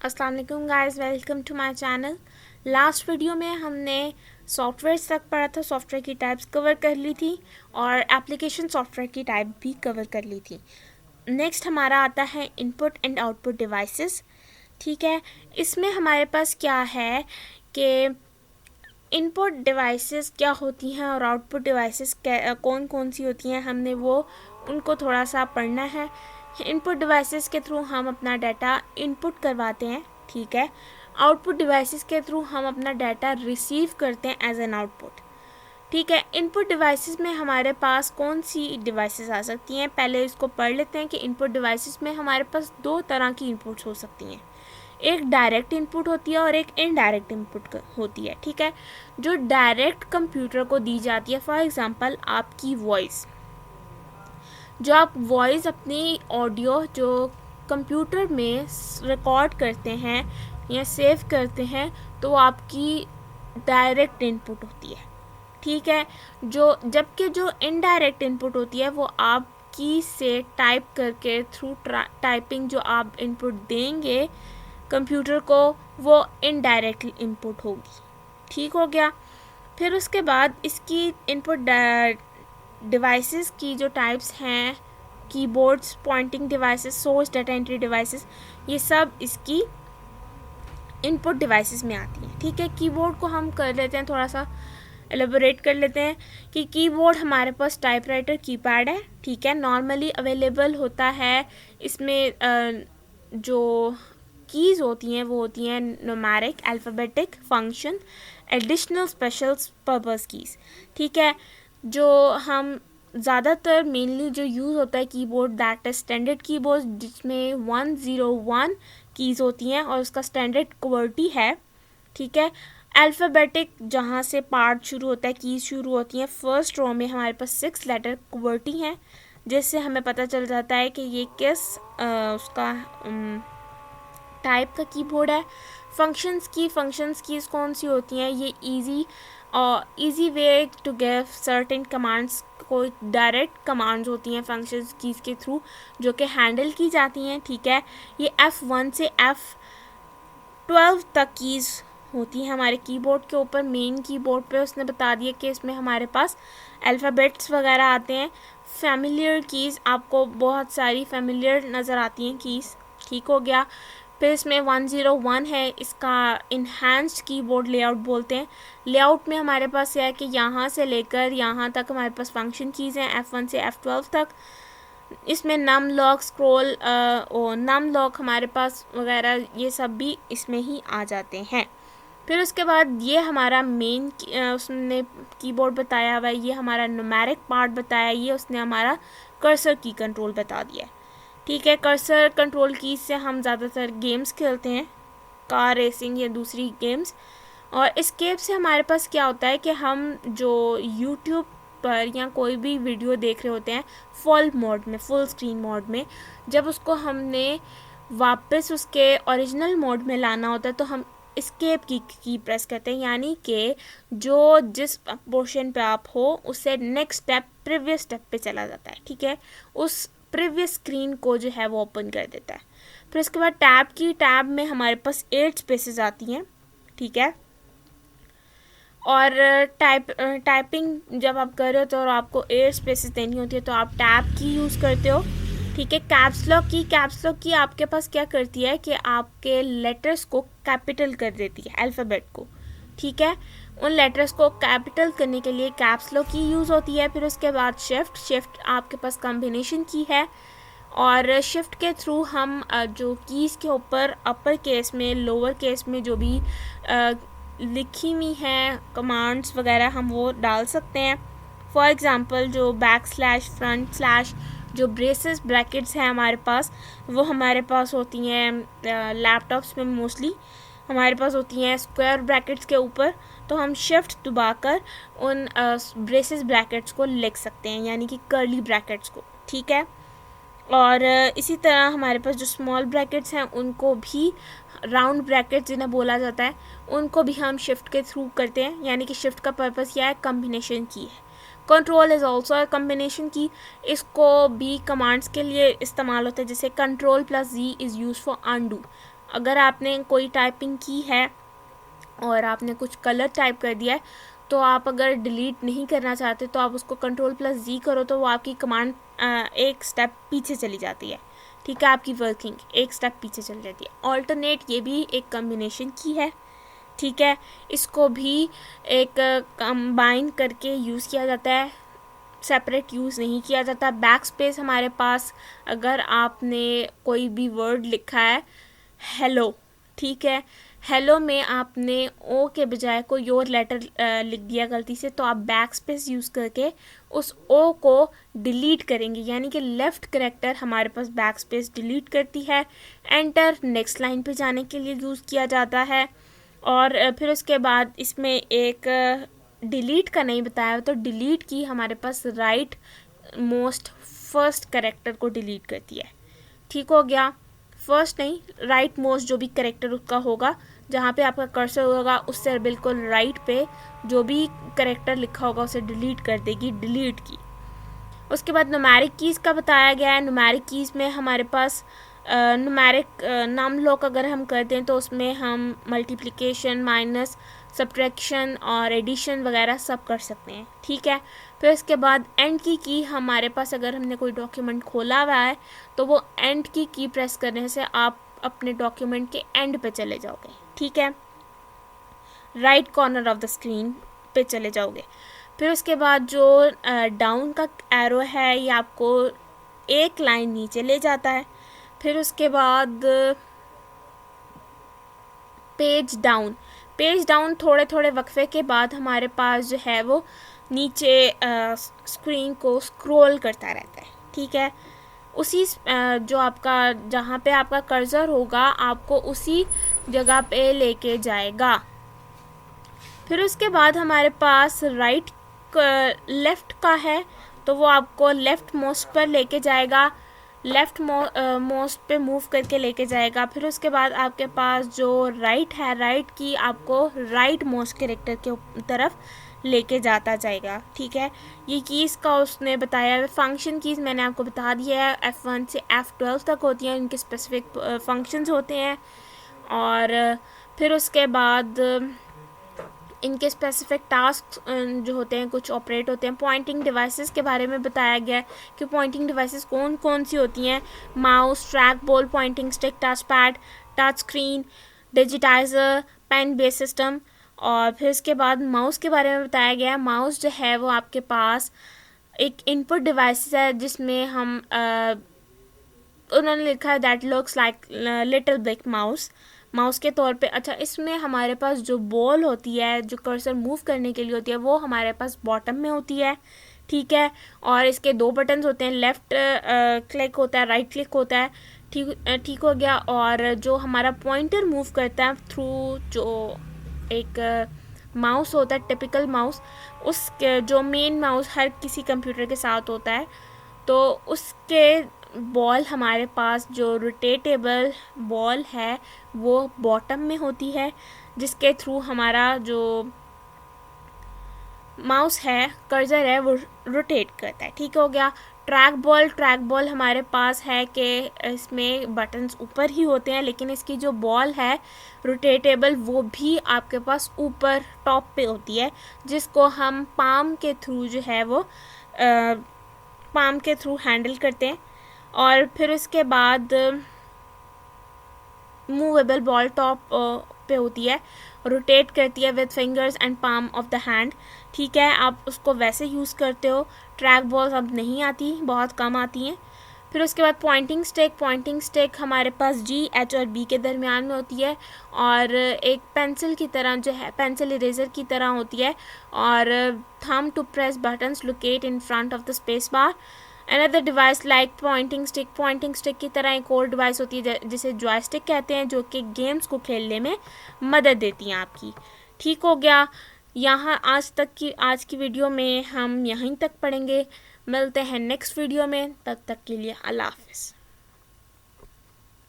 अस्सलाम वालेकुम guys, welcome to my channel. Last video में हमने सॉफ्टवेयर तक पढ़ा था, सॉफ्टवेयर की टाइप्स कवर कर ली थी और एप्लीकेशन सॉफ्टवेयर की टाइप भी कवर कर ली थी। नेक्स्ट हमारा आता है इनपुट एंड आउटपुट डिवाइसेस। ठीक है, इसमें हमारे पास क्या है कि इनपुट डिवाइसेस क्या होती हैं और आउटपुट डिवाइसेस कौन कौन सी होती हैं, हमने वो उनको थोड़ा सा पढ़ना है। इनपुट डिवाइसेस के थ्रू हम अपना डाटा इनपुट करवाते हैं, ठीक है। आउटपुट डिवाइसेस के थ्रू हम अपना डाटा रिसीव करते हैं एज एन आउटपुट, ठीक है। इनपुट डिवाइसेस में हमारे पास कौन सी डिवाइसेस आ सकती हैं, पहले इसको पढ़ लेते हैं कि इनपुट डिवाइसेस में हमारे पास दो तरह की इनपुट्स हो सकती हैं। एक डायरेक्ट इनपुट होती है और एक इनडायरेक्ट इनपुट होती है, ठीक है। जो डायरेक्ट कंप्यूटर को दी जाती है, फॉर एग्जांपल आपकी वॉइस, जो आप वॉइस अपनी ऑडियो जो कंप्यूटर में रिकॉर्ड करते हैं या सेव करते हैं, तो आपकी डायरेक्ट इनपुट होती है, ठीक है। जबकि जो इनडायरेक्ट इनपुट होती है वो आप की से टाइप करके थ्रू टाइपिंग जो आप इनपुट देंगे कंप्यूटर को, वो इनडायरेक्ट इनपुट होगी, ठीक हो गया। फिर उसके बाद इसकी इनपुट डिवाइसेस की जो टाइप्स हैं, keyboards, pointing devices, source data entry devices, ये सब इसकी इनपुट डिवाइसेस में आती हैं, ठीक है। कीबोर्ड को हम कर लेते हैं, थोड़ा सा एलेबोरेट कर लेते हैं कि कीबोर्ड हमारे पास टाइपराइटर कीपैड है, ठीक है। नॉर्मली अवेलेबल होता है, इसमें जो कीज़ होती हैं वो होती हैं numeric, alphabetic, function, additional, special purpose keys, ठीक है। जो हम ज़्यादातर मेनली जो यूज़ होता है keyboard, that is standard keyboard, जिसमें 101 कीज़ होती हैं और उसका स्टैंडर्ड QWERTY है, ठीक है। अल्फ़ाबेटिक जहाँ से पार्ट शुरू होता है, कीज़ शुरू होती हैं, फर्स्ट रो में हमारे पास 6 लेटर QWERTY हैं, जिससे हमें पता चल जाता है कि ये किस उसका टाइप का कीबोर्ड है। फंक्शंस कीज़ कौन सी होती हैं, ये easy way to give certain commands, कोई डायरेक्ट कमांड्स होती हैं फंक्शंस कीज़ के थ्रू जो कि हैंडल की जाती हैं, ठीक है। ये F1 से F12 तक कीज़ होती हैं हमारे कीबोर्ड के ऊपर। मेन कीबोर्ड पे उसने बता दिया कि इसमें हमारे पास अल्फ़ाबेट्स वगैरह आते हैं। फैमिलियर कीज़, आपको बहुत सारी फैमिलियर नज़र आती हैं कीज़, ठीक हो गया। फिर इसमें 101 है, इसका इन्हांस्ड कीबोर्ड लेआउट बोलते हैं। लेआउट में हमारे पास यह है कि यहाँ से लेकर यहाँ तक हमारे पास फंक्शन कीज़ हैं, F1 से F12 तक। इसमें नम लॉक, स्क्रॉल और नम लॉक हमारे पास वगैरह, ये सब भी इसमें ही आ जाते हैं। फिर उसके बाद ये हमारा मेन उसने कीबोर्ड बताया हुआ है, ये हमारा न्यूमेरिक पार्ट बताया, ये उसने हमारा कर्सर की कंट्रोल बता दिया है, ठीक है। कर्सर कंट्रोल की से हम ज़्यादातर गेम्स खेलते हैं, कार रेसिंग या दूसरी गेम्स। और एस्केप से हमारे पास क्या होता है कि हम जो यूट्यूब पर या कोई भी वीडियो देख रहे होते हैं फुल मोड में, फुल स्क्रीन मोड में, जब उसको हमने वापस उसके ओरिजिनल मोड में लाना होता है तो हम एस्केप की प्रेस करते हैं, यानी कि जो जिस पोर्शन पे आप हो उससे नेक्स्ट स्टेप, प्रीवियस स्टेप पे चला जाता है, ठीक है। उस प्रीवियस स्क्रीन को जो है वो ओपन कर देता है। फिर उसके बाद टैब में हमारे पास 8 स्पेसेस आती हैं, ठीक है। और टाइपिंग जब आप कर रहे हो तो आपको 8 स्पेसेस देनी होती है, तो आप टैब की यूज़ करते हो, ठीक है। कैप्स लॉक की आपके पास क्या करती है कि आपके लेटर्स को कैपिटल कर देती है, अल्फ़ाबेट को, ठीक है। उन लेटर्स को कैपिटल करने के लिए कैप्स लॉक की यूज़ होती है। फिर उसके बाद शिफ्ट आपके पास कॉम्बिनेशन की है, और शिफ्ट के थ्रू हम जो कीज़ के ऊपर अपर केस में, लोअर केस में जो भी लिखी हुई हैं कमांड्स वगैरह हम वो डाल सकते हैं। फॉर एग्ज़ाम्पल जो बैकस्लैश, फ्रंट स्लैश, जो ब्रेसेस ब्रैकेट्स हैं हमारे पास, वो हमारे पास होती हैं लैपटॉप्स में मोस्टली हमारे पास होती हैं स्क्वायर ब्रैकेट्स के ऊपर, तो हम शिफ्ट दबाकर उन ब्रेसेस ब्रैकेट्स को लिख सकते हैं, यानी कि कर्ली ब्रैकेट्स को, ठीक है। और इसी तरह हमारे पास जो स्मॉल ब्रैकेट्स हैं उनको भी, राउंड ब्रैकेट्स जिन्हें बोला जाता है, उनको भी हम शिफ्ट के थ्रू करते हैं, यानी कि शिफ्ट का पर्पस क्या है, कम्बिनेशन की है। Control is also a combination की, इसको भी कमांड्स के लिए इस्तेमाल होता है, जैसे कंट्रोल+Z इज़ यूज फॉर अनडू। अगर आपने कोई टाइपिंग की है और आपने कुछ कलर टाइप कर दिया है, तो आप अगर डिलीट नहीं करना चाहते तो आप उसको Ctrl+Z करो तो वो आपकी कमांड एक स्टेप पीछे चली जाती है। ठीक है, आपकी वर्किंग एक स्टेप पीछे चली जाती है। ऑल्टरनेट ये भी एक कम्बिनेशन की है। ठीक है, इसको भी एक कंबाइन करके यूज़ किया जाता है, सेपरेट यूज़ नहीं किया जाता। बैक स्पेस हमारे पास, अगर आपने कोई भी वर्ड लिखा है हेलो, ठीक है, हेलो में आपने ओ के बजाय कोई और लेटर लिख दिया गलती से, तो आप बैक स्पेस यूज़ करके उस ओ को डिलीट करेंगे, यानी कि लेफ़्ट करेक्टर हमारे पास बैक स्पेस डिलीट करती है। एंटर नेक्स्ट लाइन पे जाने के लिए यूज़ किया जाता है। और फिर उसके बाद इसमें एक डिलीट का नहीं बताया, तो डिलीट की हमारे पास राइट मोस्ट फर्स्ट करेक्टर को डिलीट करती है। ठीक हो गया, फर्स्ट नहीं, राइट मोस्ट जो भी करेक्टर उसका होगा, जहाँ पे आपका कर्सर होगा उससे बिल्कुल राइट पे जो भी करेक्टर लिखा होगा उसे डिलीट कर देगी, डिलीट की। उसके बाद न्यूमेरिक कीज़ का बताया गया है। न्यूमेरिक कीज़ में हमारे पास न्यूमेरिक नाम लोग अगर हम करते हैं तो उसमें हम मल्टीप्लिकेशन, माइनस, सब्ट्रैक्शन और एडिशन वगैरह सब कर सकते हैं। ठीक है, फिर इसके बाद एंड की हमारे पास, अगर हमने कोई डॉक्यूमेंट खोला हुआ है तो वो एंड की प्रेस करने से आप अपने डॉक्यूमेंट के एंड पे चले जाओगे। ठीक है, right corner of the screen पे चले जाओगे। फिर उसके बाद जो डाउन का एरो है ये आपको एक लाइन नीचे ले जाता है। फिर उसके बाद पेज डाउन थोड़े थोड़े वक्फे के बाद हमारे पास जो है वो नीचे स्क्रीन को स्क्रॉल करता रहता है। ठीक है, उसी जो आपका जहाँ पे आपका कर्सर होगा आपको उसी जगह पे लेके जाएगा। फिर उसके बाद हमारे पास राइट लेफ़्ट का है तो वो आपको लेफ़्ट मोस्ट पर लेके जाएगा, लेफ़्ट मोस्ट पे मूव करके लेके जाएगा। फिर उसके बाद आपके पास जो राइट है, राइट की आपको राइट मोस्ट कैरेक्टर के तरफ लेके जाता जाएगा। ठीक है, ये कीज़ का उसने बताया है। फंक्शन कीज़ मैंने आपको बता दिया है, F1 से F12 तक होती हैं, इनके स्पेसिफिक फंक्शंस होते हैं। और फिर उसके बाद इनके स्पेसिफिक टास्क जो होते हैं कुछ ऑपरेट होते हैं। पॉइंटिंग डिवाइसेस के बारे में बताया गया है कि पॉइंटिंग डिवाइसेस कौन कौन सी होती हैं। Mouse, track ball, pointing stick, touch pad, touch screen, digitiser, pen base system. और फिर उसके बाद माउस के बारे में बताया गया है। माउस जो है वो आपके पास एक इनपुट डिवाइस है जिसमें हम उन्होंने लिखा है that looks like little big mouse के तौर पे। अच्छा, इसमें हमारे पास जो बॉल होती है जो कर्सर मूव करने के लिए होती है वो हमारे पास बॉटम में होती है। ठीक है, और इसके दो बटन्स होते हैं, लेफ़्ट क्लिक होता है, राइट क्लिक होता है। ठीक हो गया। और जो हमारा पॉइंटर मूव करता है थ्रू जो एक माउस होता है, टिपिकल माउस, उस जो मेन माउस हर किसी कंप्यूटर के साथ होता है, तो उसके बॉल हमारे पास जो रोटेटेबल बॉल है वो बॉटम में होती है, जिसके थ्रू हमारा जो माउस है, कर्सर है, वो रोटेट करता है। ठीक हो गया। ट्रैक बॉल हमारे पास है कि इसमें बटन्स ऊपर ही होते हैं, लेकिन इसकी जो बॉल है रोटेटेबल वो भी आपके पास ऊपर टॉप पे होती है, जिसको हम पाम के थ्रू जो है वो पाम के थ्रू हैंडल करते हैं। और फिर उसके बाद मूवेबल बॉल टॉप पे होती है, रोटेट करती है with fingers and palm of the hand. ठीक है, आप उसको वैसे यूज़ करते हो। ट्रैक बॉल्स अब नहीं आती, बहुत कम आती हैं। फिर उसके बाद पॉइंटिंग स्टिक हमारे पास G, H और B के दरमियान में होती है और एक पेंसिल की तरह जो है, पेंसिल इरेजर की तरह होती है। और thumb to press buttons locate in front of the space bar. Another device like pointing stick की तरह एक और डिवाइस होती है जिसे जॉयस्टिक कहते हैं, जो कि गेम्स को खेलने में मदद देती हैं आपकी। ठीक हो गया। यहाँ आज की वीडियो में हम यहीं तक पढ़ेंगे। मिलते हैं नेक्स्ट वीडियो में, तब तक के लिए अल्लाह हाफ़िज़।